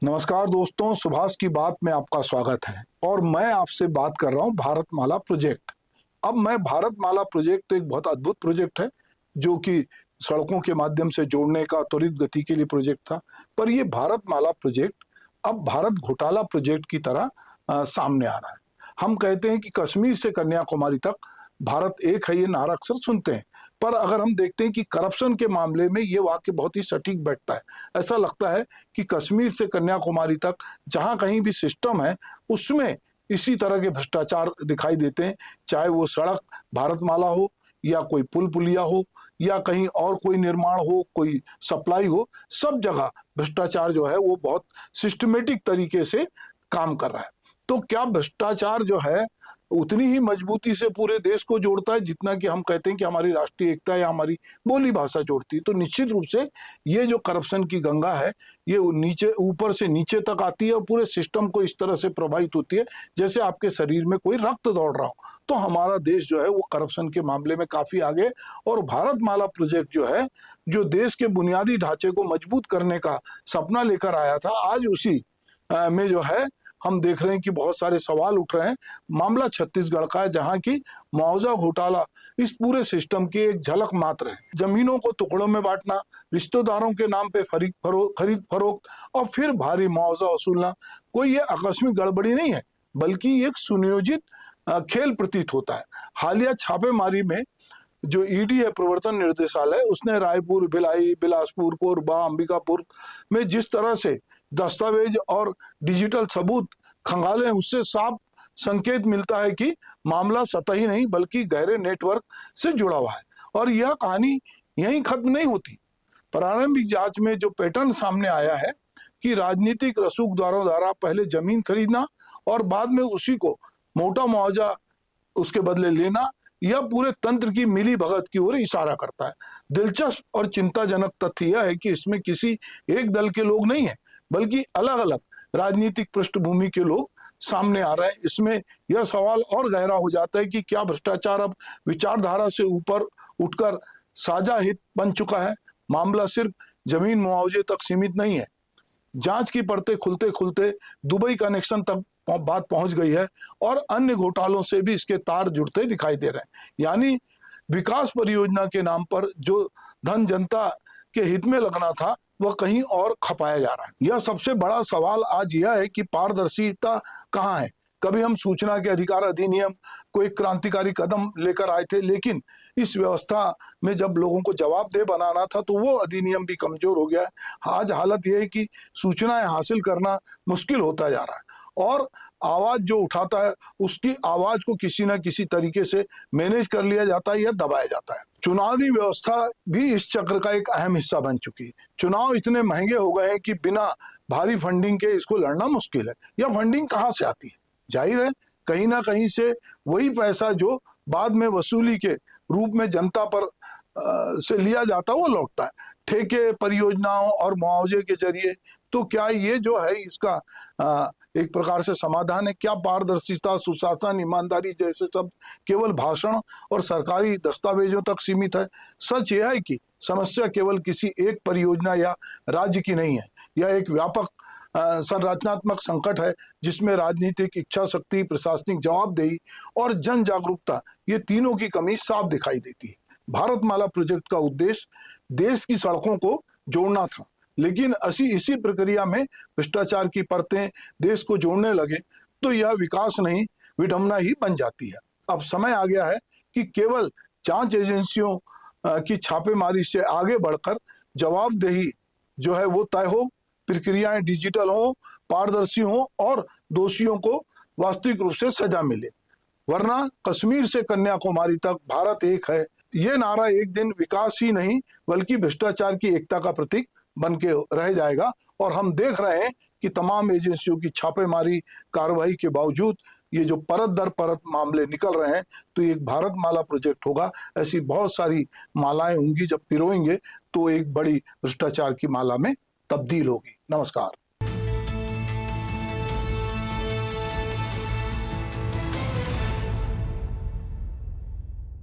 नमस्कार दोस्तों, सुभाष की बात में आपका स्वागत है और मैं आपसे बात कर रहा हूं भारतमाला प्रोजेक्ट। अब मैं भारतमाला प्रोजेक्ट एक बहुत अद्भुत प्रोजेक्ट है जो कि सड़कों के माध्यम से जोड़ने का त्वरित गति के लिए प्रोजेक्ट था। पर ये भारतमाला प्रोजेक्ट अब भारत घोटाला प्रोजेक्ट की तरह सामने आ रहा है। हम कहते हैं कि कश्मीर से कन्याकुमारी तक भारत एक है, ये नारा अक्सर सुनते हैं, पर अगर हम देखते हैं कि करप्शन के मामले में ये वाक्य बहुत ही सटीक बैठता है। ऐसा लगता है कि कश्मीर से कन्याकुमारी तक जहां कहीं भी सिस्टम है उसमें इसी तरह के भ्रष्टाचार दिखाई देते हैं, चाहे वो सड़क भारतमाला हो या कोई पुल पुलिया हो या कहीं और कोई निर्माण हो, कोई सप्लाई हो, सब जगह भ्रष्टाचार जो है वो बहुत सिस्टमेटिक तरीके से काम कर रहा है। तो क्या भ्रष्टाचार जो है उतनी ही मजबूती से पूरे देश को जोड़ता है जितना कि हम कहते हैं कि हमारी राष्ट्रीय एकता या हमारी बोली भाषा जोड़ती है? तो निश्चित रूप से ये जो करप्शन की गंगा है ये नीचे ऊपर से नीचे तक आती है और पूरे सिस्टम को इस तरह से प्रभावित होती है जैसे आपके शरीर में कोई रक्त दौड़ रहा हो। तो हमारा देश जो है वो करप्शन के मामले में काफी आगे, और भारतमाला प्रोजेक्ट जो है, जो देश के बुनियादी ढांचे को मजबूत करने का सपना लेकर आया था, आज उसी में जो है हम देख रहे हैं कि बहुत सारे सवाल उठ रहे हैं। मामला छत्तीसगढ़ का है जहां की मुआवजा घोटाला इस पूरे सिस्टम की एक झलक मात्र है। जमीनों को टुकड़ों में बांटना, रिश्तेदारों के नाम पे खरीद फरोख्त और फिर भारी मुआवजा वसूलना, कोई ये आकस्मिक गड़बड़ी नहीं है बल्कि एक सुनियोजित खेल प्रतीत होता है। हालिया छापेमारी में जो ईडी है, प्रवर्तन निर्देशालय, उसने रायपुर, भिलाई, बिलासपुर, कोरबा, अंबिकापुर में जिस तरह से दस्तावेज और डिजिटल सबूत खंगाले, उससे साफ संकेत मिलता है कि मामला सतही नहीं बल्कि गहरे नेटवर्क से जुड़ा हुआ है। और यह कहानी यहीं खत्म नहीं होती। प्रारंभिक जांच में जो पैटर्न सामने आया है कि राजनीतिक रसूखदारों द्वारा पहले जमीन खरीदना और बाद में उसी को मोटा मुआवजा उसके बदले लेना, यह पूरे तंत्र की मिली भगत की ओर इशारा करता है। दिलचस्प और चिंताजनक तथ्य यह है कि इसमें किसी एक दल के लोग नहीं है बल्कि अलग अलग राजनीतिक पृष्ठभूमि के लोग सामने आ रहे हैं। इसमें यह सवाल और गहरा हो जाता है कि क्या भ्रष्टाचार अब विचारधारा से ऊपर उठकर साझा हित बन चुका है? मामला सिर्फ जमीन मुआवजे तक सीमित नहीं है। जांच की परतें खुलते खुलते दुबई कनेक्शन तक बात पहुंच गई है और अन्य घोटालों से भी इसके तार जुड़ते दिखाई दे रहे हैं। यानी विकास परियोजना के नाम पर जो धन जनता के हित में लगना था वह कहीं और खपाया जा रहा है। यह सबसे बड़ा सवाल आज यह है कि पारदर्शिता कहाँ है? कभी हम सूचना के अधिकार अधिनियम को एक क्रांतिकारी कदम लेकर आए थे, लेकिन इस व्यवस्था में जब लोगों को जवाबदेह बनाना था तो वो अधिनियम भी कमजोर हो गया है। आज हालत यह है कि सूचनाएं हासिल करना मुश्किल होता जा रहा है और आवाज जो उठाता है उसकी आवाज को किसी न किसी तरीके से मैनेज कर लिया जाता है या दबाया जाता है। चुनावी व्यवस्था भी इस चक्र का एक अहम हिस्सा बन चुकी है। चुनाव इतने महंगे हो गए हैं कि बिना भारी फंडिंग के इसको लड़ना मुश्किल है। यह फंडिंग कहाँ से आती है? जाहिर है कहीं ना कहीं से वही पैसा जो बाद में वसूली के रूप में जनता पर से लिया जाता है वो लौटता है, ठेके, परियोजनाओं और मुआवजे के जरिए। तो क्या ये जो है इसका एक प्रकार से समाधान है? क्या पारदर्शिता, सुशासन, ईमानदारी जैसे सब केवल भाषण और सरकारी दस्तावेजों तक सीमित है? सच यह है कि समस्या केवल किसी एक परियोजना या राज्य की नहीं है। यह एक व्यापक संरचनात्मक संकट है जिसमें राजनीतिक इच्छा शक्ति, प्रशासनिक जवाबदेही और जन जागरूकता, ये तीनों की कमी साफ दिखाई देती है। भारतमाला प्रोजेक्ट का उद्देश्य देश की सड़कों को जोड़ना था, लेकिन इसी प्रक्रिया में भ्रष्टाचार की परतें देश को जोड़ने लगे तो यह विकास नहीं, विडंबना ही बन जाती है। अब समय आ गया है कि केवल जांच एजेंसियों की छापेमारी से आगे बढ़कर जवाबदेही जो है वो तय हो, प्रक्रियाएं डिजिटल हो, पारदर्शी हो और दोषियों को वास्तविक रूप से सजा मिले। वरना कश्मीर से कन्याकुमारी तक भारत एक है, ये नारा एक दिन विकास ही नहीं बल्कि भ्रष्टाचार की एकता का प्रतीक बन के रह जाएगा। और हम देख रहे हैं कि तमाम एजेंसियों की छापेमारी कार्रवाई के बावजूद ये जो परत दर परत मामले निकल रहे हैं, तो ये एक भारतमाला प्रोजेक्ट होगा। ऐसी बहुत सारी मालाएं होंगी, जब पिरोएंगे तो एक बड़ी भ्रष्टाचार की माला में तब्दील होगी। नमस्कार।